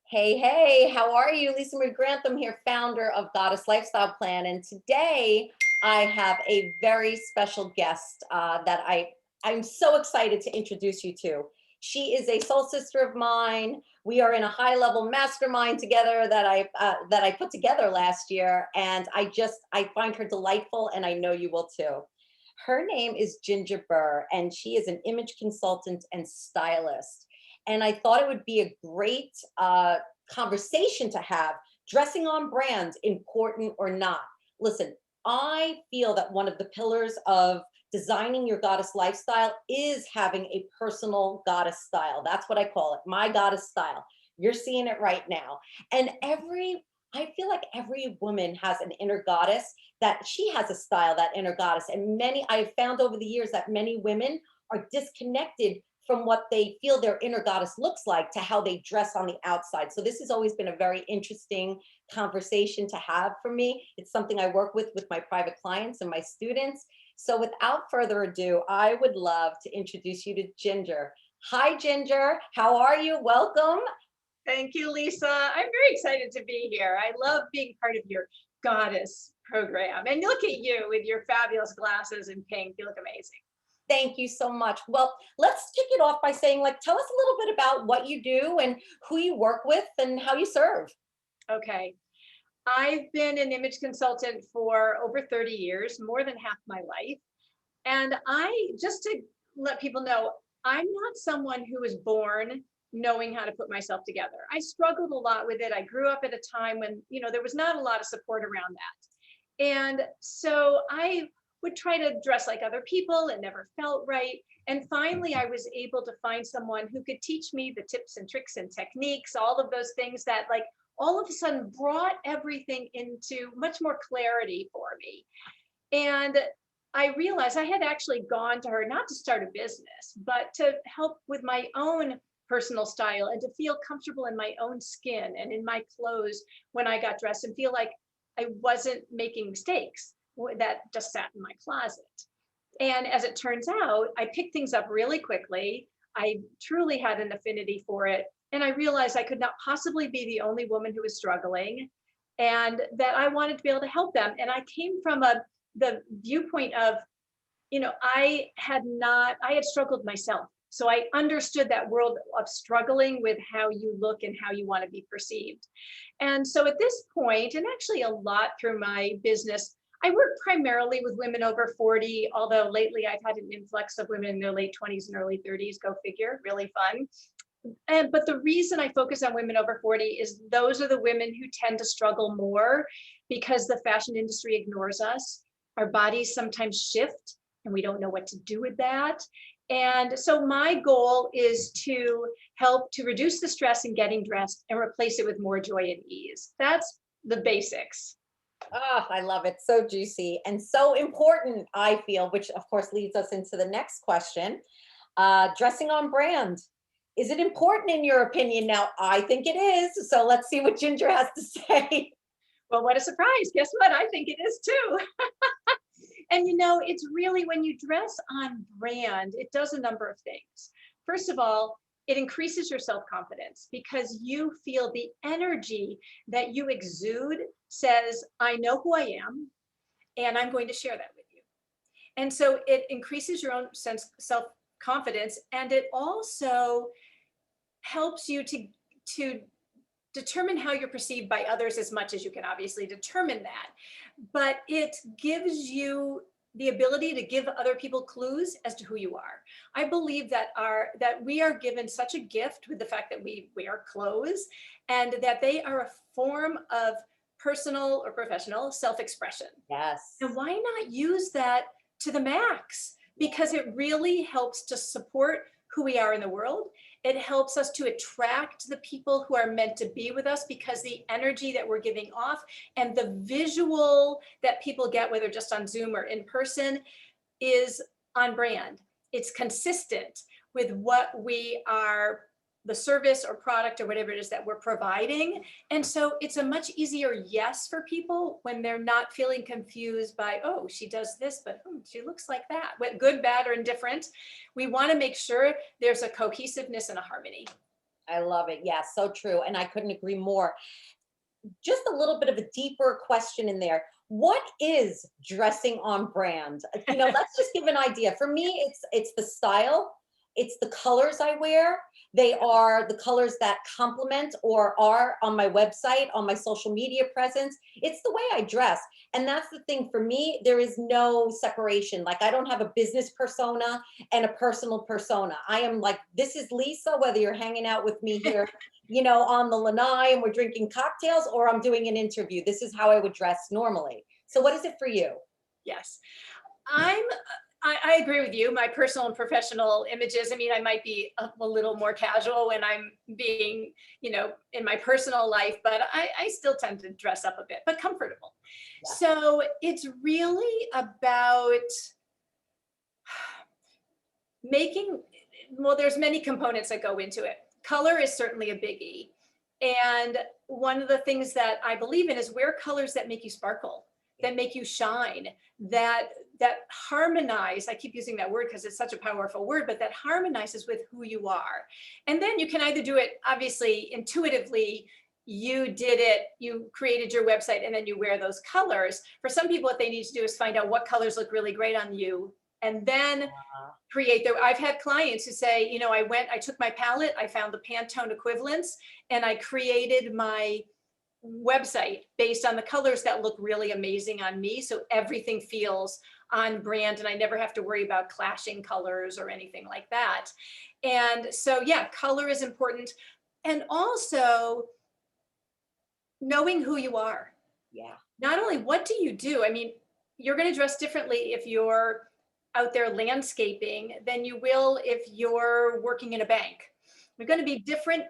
Hey, hey, how are you? Lisa Marie Grantham here, founder of Goddess Lifestyle Plan. And today I have a very special guest I'm so excited to introduce you to. She is a soul sister of mine. We are in a high level mastermind together that I put together last year. And I find her delightful, and I know you will too. Her name is Ginger Burr, and she is an image consultant and stylist. And I thought it would be a great conversation to have. Dressing on brand, important or not? Listen, I feel that one of the pillars of designing your goddess lifestyle is having a personal goddess style. That's what I call it, my goddess style. You're seeing it right now. And I feel like every woman has an inner goddess, that she has a style, that inner goddess. And I've found over the years that many women are disconnected from what they feel their inner goddess looks like to how they dress on the outside. So this has always been a very interesting conversation to have for me. It's something I work with my private clients and my students. So without further ado, I would love to introduce you to Ginger. Hi, Ginger. How are you? Welcome. Thank you, Lisa. I'm very excited to be here. I love being part of your goddess program. And look at you with your fabulous glasses and pink. You look amazing. Thank you so much. Well, let's kick it off by saying, tell us a little bit about what you do and who you work with and how you serve. Okay. I've been an image consultant for over 30 years, more than half my life. And just to let people know, I'm not someone who was born knowing how to put myself together. I struggled a lot with it. I grew up at a time when, there was not a lot of support around that. And so I would try to dress like other people. It never felt right. And finally, I was able to find someone who could teach me the tips and tricks and techniques, all of those things that all of a sudden brought everything into much more clarity for me. And I realized I had actually gone to her not to start a business, but to help with my own personal style and to feel comfortable in my own skin and in my clothes when I got dressed and feel like I wasn't making mistakes that just sat in my closet. And as it turns out, I picked things up really quickly. I truly had an affinity for it. And I realized I could not possibly be the only woman who was struggling, and that I wanted to be able to help them. And I came from the viewpoint of, I had struggled myself. So I understood that world of struggling with how you look and how you want to be perceived. And so at this point, and actually a lot through my business, I work primarily with women over 40, although lately I've had an influx of women in their late 20s and early 30s, go figure, really fun. But the reason I focus on women over 40 is those are the women who tend to struggle more because the fashion industry ignores us. Our bodies sometimes shift and we don't know what to do with that. And so my goal is to help to reduce the stress in getting dressed and replace it with more joy and ease. That's the basics. Oh, I love it. So juicy and so important, I feel, which of course leads us into the next question. Dressing on brand. Is it important in your opinion? Now, I think it is. So let's see what Ginger has to say. Well, what a surprise. Guess what? I think it is too. And it's really when you dress on brand, it does a number of things. First of all, it increases your self-confidence because you feel the energy that you exude says, I know who I am, and I'm going to share that with you. And so it increases your own sense self-confidence, and it also helps you to determine how you're perceived by others as much as you can obviously determine that. But it gives you the ability to give other people clues as to who you are. I believe that we are given such a gift with the fact that we wear clothes, and that they are a form of personal or professional self-expression. Yes. And why not use that to the max? Because it really helps to support who we are in the world. It helps us to attract the people who are meant to be with us because the energy that we're giving off and the visual that people get, whether just on Zoom or in person, is on brand. It's consistent with what we are, the service or product or whatever it is that we're providing. And so it's a much easier yes for people when they're not feeling confused by, oh, she does this, but she looks like that. Good, bad, or indifferent. We want to make sure there's a cohesiveness and a harmony. I love it. Yeah, so true. And I couldn't agree more. Just a little bit of a deeper question in there. What is dressing on brand? Let's just give an idea. For me, it's the style, it's the colors I wear. They are the colors that complement or are on my website, on my social media presence. It's the way I dress. And that's the thing for me, there is no separation. Like I don't have a business persona and a personal persona. I am like, this is Lisa, whether you're hanging out with me here on the lanai and we're drinking cocktails or I'm doing an interview. This is how I would dress normally. So what is it for you? Yes. I'm I agree with you. My personal and professional images. I mean, I might be a little more casual when I'm being, in my personal life, but I still tend to dress up a bit, but comfortable. Yeah. So it's really about making, well, there's many components that go into it. Color is certainly a biggie. And one of the things that I believe in is wear colors that make you sparkle, that make you shine, that harmonize. I keep using that word because it's such a powerful word, but that harmonizes with who you are. And then you can either do it obviously intuitively, you did it, you created your website, and then you wear those colors. For some people, what they need to do is find out what colors look really great on you and then create their. I've had clients who say, I took my palette, I found the Pantone equivalents, and I created my website based on the colors that look really amazing on me. So everything feels on brand and I never have to worry about clashing colors or anything like that. And so, yeah, color is important. And also knowing who you are. Yeah. Not only what do you do? I mean, you're going to dress differently if you're out there landscaping than you will if you're working in a bank. They're going to be different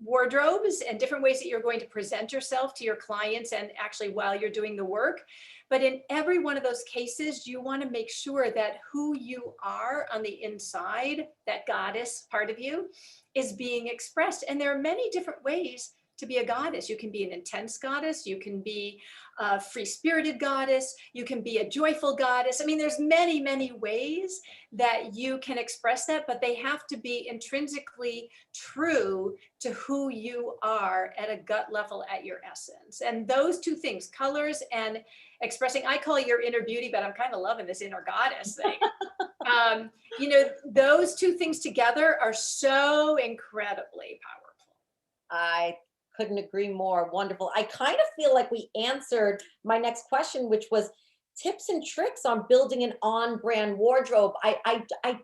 wardrobes and different ways that you're going to present yourself to your clients and actually while you're doing the work. But in every one of those cases, you want to make sure that who you are on the inside, that goddess part of you, is being expressed. And there are many different ways to be a goddess. You can be an intense goddess. You can be a free-spirited goddess. You can be a joyful goddess. I mean, there's many, many ways that you can express that, but they have to be intrinsically true to who you are at a gut level, at your essence. And those two things, colors and expressing, I call it your inner beauty, but I'm kind of loving this inner goddess thing. Those two things together are so incredibly powerful. I couldn't agree more. Wonderful. I kind of feel like we answered my next question, which was tips and tricks on building an on-brand wardrobe. I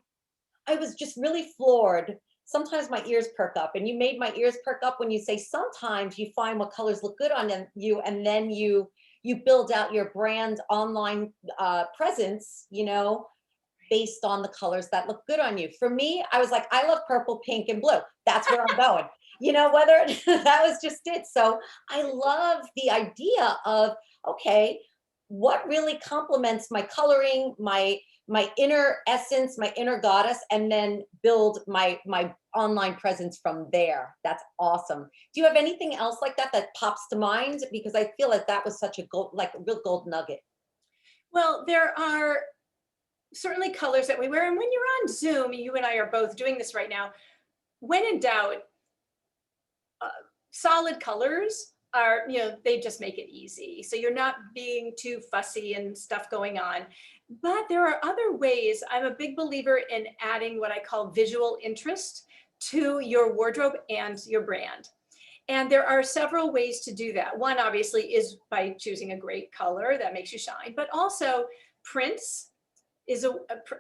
was just really floored. Sometimes my ears perk up, and you made my ears perk up when you say sometimes you find what colors look good on you, and then you build out your brand online presence, based on the colors that look good on you. For me, I was like, I love purple, pink, and blue. That's where I'm going. Whether that was just it. So I love the idea of, okay, what really complements my coloring, my inner essence, my inner goddess, and then build my online presence from there. That's awesome. Do you have anything else like that pops to mind? Because I feel like that was such a real gold nugget. Well, there are certainly colors that we wear. And when you're on Zoom, you and I are both doing this right now. When in doubt, solid colors are, they just make it easy. So you're not being too fussy and stuff going on. But there are other ways. I'm a big believer in adding what I call visual interest to your wardrobe and your brand. And there are several ways to do that. One, obviously, is by choosing a great color that makes you shine, but also prints.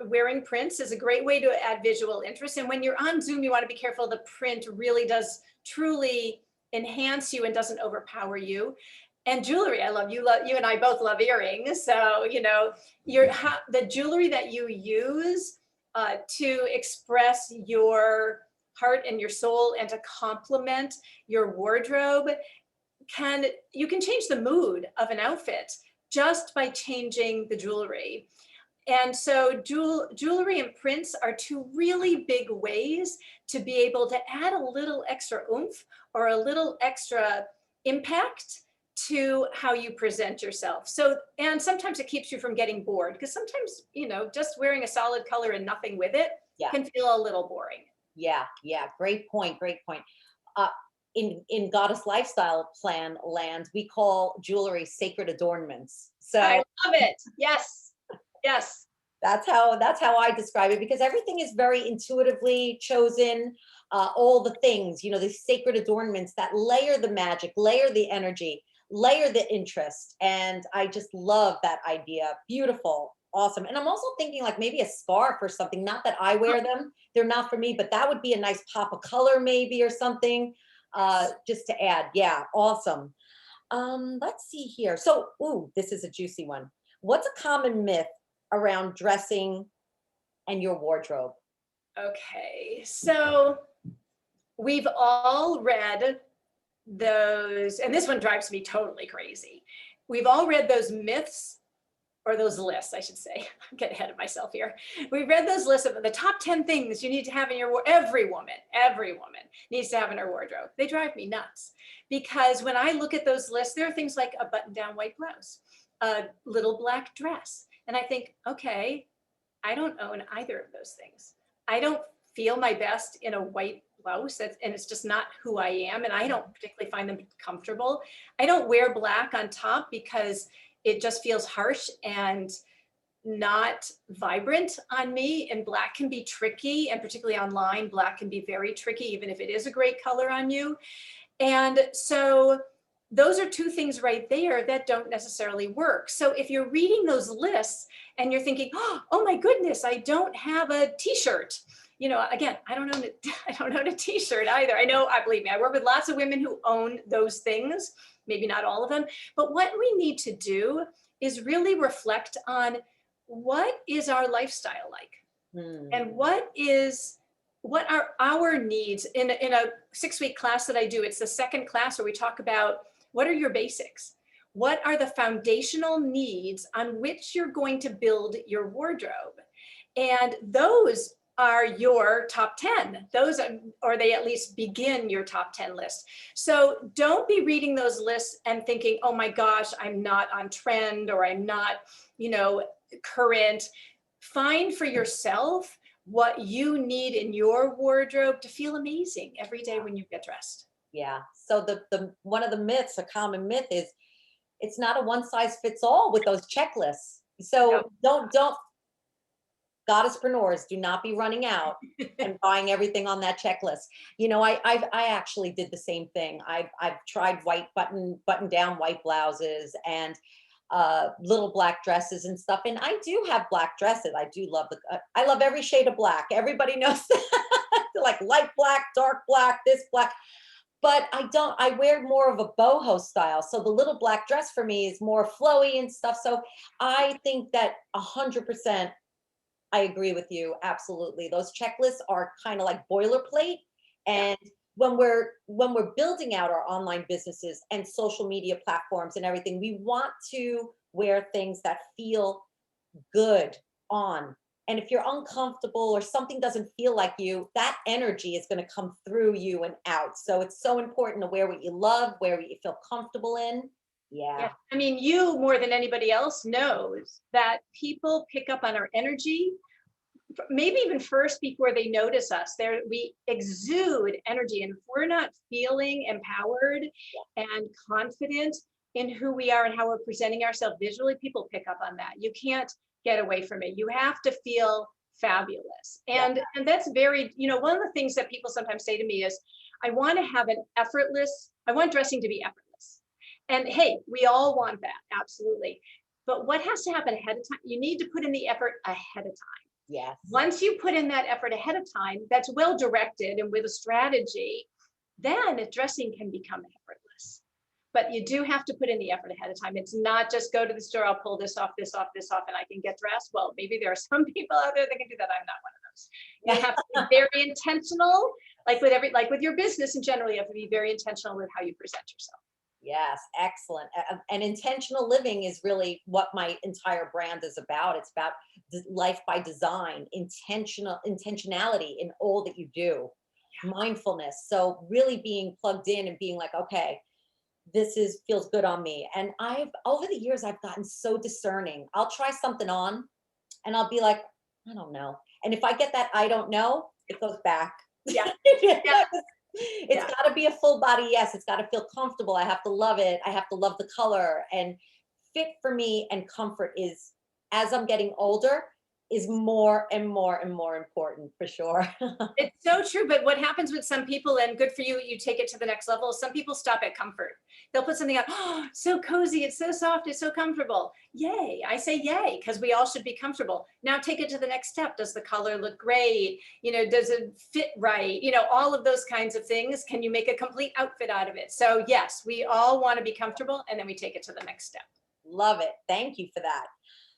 Wearing prints is a great way to add visual interest. And when you're on Zoom, you want to be careful the print really does truly enhance you and doesn't overpower you. And jewelry, I love you and I both love earrings. So, the jewelry that you use to express your heart and your soul and to complement your wardrobe, you can change the mood of an outfit just by changing the jewelry. And so jewelry and prints are two really big ways to be able to add a little extra oomph or a little extra impact to how you present yourself. So, and sometimes it keeps you from getting bored because sometimes, just wearing a solid color and nothing with it can feel a little boring. Yeah, yeah, great point, great point. Uh, in Goddess Lifestyle Plan land, we call jewelry sacred adornments. I So love it. Yes. Yes. that's how I describe it because everything is very intuitively chosen. All the things, these sacred adornments that layer the magic, layer the energy, layer the interest, and I just love that idea. Beautiful, awesome. And I'm also thinking like maybe a scarf or something. Not that I wear them; they're not for me, but that would be a nice pop of color maybe or something, just to add. Yeah, awesome. Let's see here. So, ooh, this is a juicy one. What's a common myth around dressing and your wardrobe? Okay. So we've all read those, and this one drives me totally crazy. We've all read those myths or those lists, I should say. I'm getting ahead of myself here. We've read those lists of the top 10 things you need to have in your every woman needs to have in her wardrobe. They drive me nuts because when I look at those lists, there are things like a button-down white blouse, a little black dress. And I think, okay, I don't own either of those things. I don't feel my best in a white blouse, and it's just not who I am. And I don't particularly find them comfortable. I don't wear black on top because it just feels harsh and not vibrant on me. And black can be tricky, and particularly online, black can be very tricky, even if it is a great color on you. And so those are two things right there that don't necessarily work. So if you're reading those lists and you're thinking, oh my goodness, I don't have a t-shirt. Again, I don't own I don't own a t-shirt either. Believe me, I work with lots of women who own those things, maybe not all of them. But what we need to do is really reflect on what is our lifestyle like? Hmm. And what are our needs in a 6-week class that I do. It's the second class where we talk about what are your basics? What are the foundational needs on which you're going to build your wardrobe? And those are your top 10. Those are, or they at least begin your top 10 list. So don't be reading those lists and thinking, oh my gosh, I'm not on trend or I'm not, current. Find for yourself what you need in your wardrobe to feel amazing every day when you get dressed. Yeah. So the one of the myths, a common myth is it's not a one size fits all with those checklists. No. So don't goddesspreneurs do not be running out and buying everything on that checklist. I actually did the same thing. I've tried white button down white blouses and little black dresses and stuff. And I do have black dresses. I do love I love every shade of black. Everybody knows that. Like light black, dark black, this black. But I wear more of a boho style. So the little black dress for me is more flowy and stuff. So I think that 100% I agree with you. Absolutely. Those checklists are kind of like boilerplate. Yeah. And when we're building out our online businesses and social media platforms and everything, we want to wear things that feel good on. And if you're uncomfortable or something doesn't feel like you, that energy is going to come through you and out. So it's so important to wear what you love, wear what you feel comfortable in. Yeah. Yeah. I mean, you more than anybody else knows that people pick up on our energy, maybe even first before they notice us. We exude energy. And if we're not feeling empowered and confident in who we are and how we're presenting ourselves visually, people pick up on that. You can't get away from it. You have to feel fabulous. And that's very, one of the things that people sometimes say to me is, I want dressing to be effortless. And hey, we all want that, absolutely. But what has to happen ahead of time? You need to put in the effort ahead of time. Yes. Once you put in that effort ahead of time, that's well directed and with a strategy, then dressing can become effortless. But you do have to put in the effort ahead of time. It's not just go to the store, I'll pull this off, this off, this off, and I can get dressed. Well, maybe there are some people out there that can do that. I'm not one of those. You have to be very intentional, like with your business in general, you have to be very intentional with how you present yourself. Yes, excellent. And intentional living is really what my entire brand is about. It's about life by design, intentionality in all that you do, mindfulness. So really being plugged in and being like, okay, feels good on me. And over the years I've gotten so discerning. I'll try something on and I'll be like, I don't know. And if I get that I don't know, it goes back. Yeah. Yeah. It's Yeah. got to be a full body yes. It's got to feel comfortable. I have to love it. I have to love the color. And fit for me and comfort is, as I'm getting older, is more and more and more important for sure. It's so true, but what happens with some people, and good for you, you take it to the next level. Some people stop at comfort. They'll put something up, oh, so cozy, it's so soft, it's so comfortable. Yay, I say yay, because we all should be comfortable. Now take it to the next step. Does the color look great? You know, does it fit right? You know, all of those kinds of things. Can you make a complete outfit out of it? So yes, we all want to be comfortable, and then we take it to the next step. Love it. Thank you for that.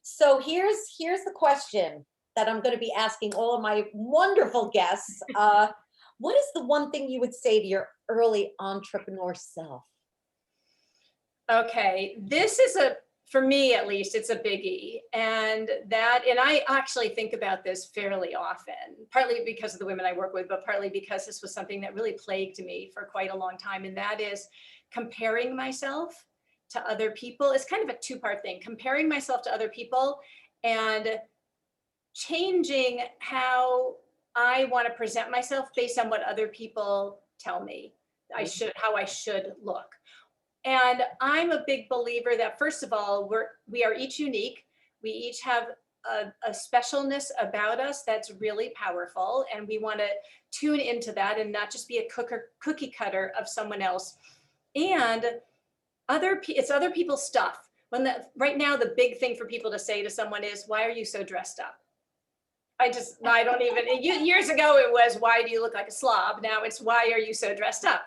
So here's the question that I'm going to be asking all of my wonderful guests. What is the one thing you would say to your early entrepreneur self? Okay, this is for me at least, it's a biggie. And I actually think about this fairly often, partly because of the women I work with, but partly because this was something that really plagued me for quite a long time. And that is comparing myself to other people. It's kind of a two-part thing, comparing myself to other people and changing how I want to present myself based on what other people tell me how I should look. And I'm a big believer that first of all, we are each unique. We each have a specialness about us that's really powerful. And we want to tune into that and not just be a cookie cutter of someone else. And it's other people's stuff. Right now, the big thing for people to say to someone is, why are you so dressed up? I don't even, years ago it was, why do you look like a slob? Now it's, why are you so dressed up?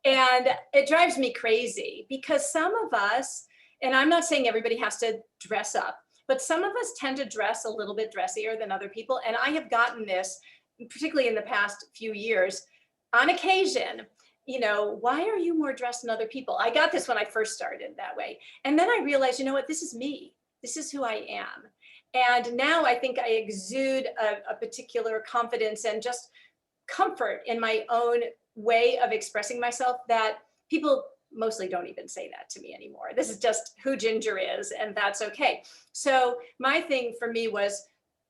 And it drives me crazy because some of us, and I'm not saying everybody has to dress up, but some of us tend to dress a little bit dressier than other people. And I have gotten this, particularly in the past few years, on occasion, you know, why are you more dressed than other people? I got this when I first started that way. And then I realized, you know what, this is me. This is who I am. And now I think I exude a particular confidence and just comfort in my own way of expressing myself that people mostly don't even say that to me anymore. This is just who Ginger is, and that's okay. So my thing for me was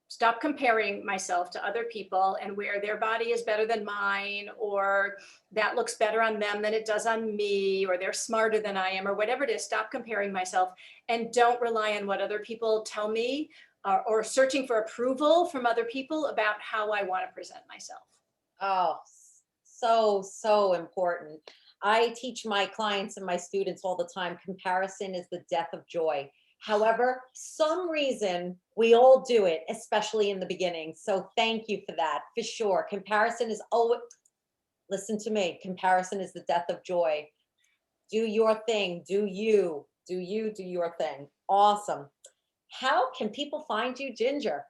stop comparing myself to other people and where their body is better than mine, or that looks better on them than it does on me, or they're smarter than I am, or whatever it is. Stop comparing myself and don't rely on what other people tell me, or searching for approval from other people about how I want to present myself. Oh, so important. I teach my clients and my students all the time, comparison is the death of joy. However, some reason we all do it, especially in the beginning. So thank you for that, for sure. Comparison is always, listen to me, comparison is the death of joy. Do your thing, do your thing. Awesome. How can people find you, Ginger?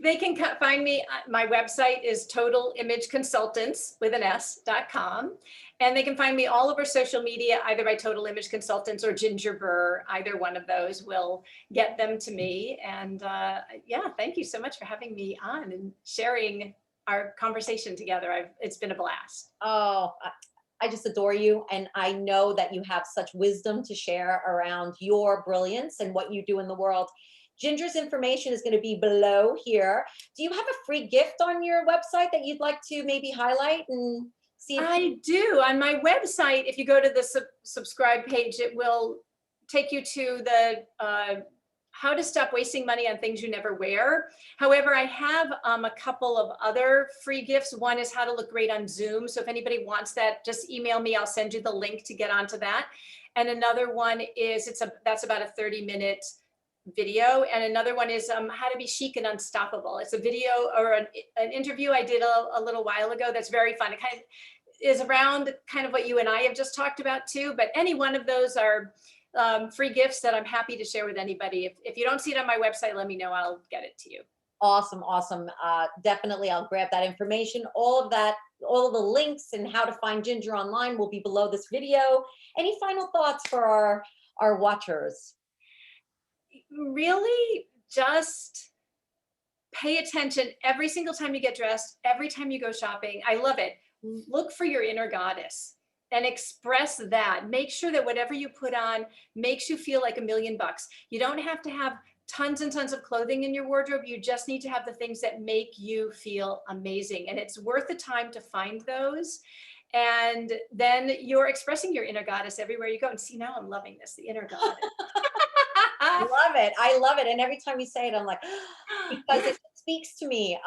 They can find me. My website is totalimageconsultants with an S.com. And they can find me all over social media, either by Total Image Consultants or Ginger Burr. Either one of those will get them to me. And yeah, thank you so much for having me on and sharing our conversation together. It's been a blast. Oh, I just adore you. And I know that you have such wisdom to share around your brilliance and what you do in the world. Ginger's information is going to be below here. Do you have a free gift on your website that you'd like to maybe highlight and see? I do. On my website, if you go to the subscribe page, it will take you to the how to stop wasting money on things you never wear. However, I have a couple of other free gifts. One is how to look great on Zoom. So if anybody wants that, just email me. I'll send you the link to get onto that. And another one is that's about a 30-minute video. And another one is how to be chic and unstoppable. It's a video or an interview I did a little while ago that's very fun. It kind of is around kind of what you and I have just talked about too, but any one of those are free gifts that I'm happy to share with anybody. If you don't see it on my website, let me know, I'll get it to you. Awesome. Definitely, I'll grab that information. All of the links and how to find Ginger online will be below this video. Any final thoughts for our watchers? Really just pay attention every single time you get dressed, every time you go shopping. I love it. Look for your inner goddess and express that. Make sure that whatever you put on makes you feel like $1,000,000. You don't have to have tons and tons of clothing in your wardrobe. You just need to have the things that make you feel amazing. And it's worth the time to find those. And then you're expressing your inner goddess everywhere you go. And see, now I'm loving this, the inner goddess. Love it. I love it. And every time you say it, I'm like, because it speaks to me,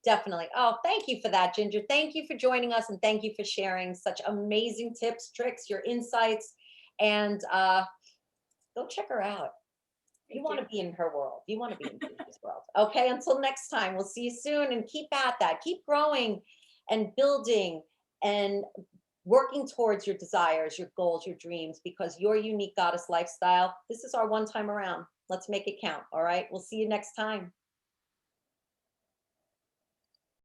definitely. Oh, thank you for that, Ginger. Thank you for joining us. And thank you for sharing such amazing tips, tricks, your insights. And go check her out. You want to be in her world. You want to be in Ginger's world. Okay. Until next time, we'll see you soon, and keep at that. Keep growing and building and working towards your desires, your goals, your dreams, because your unique goddess lifestyle, this is our one time around. Let's make it count. All right. We'll see you next time.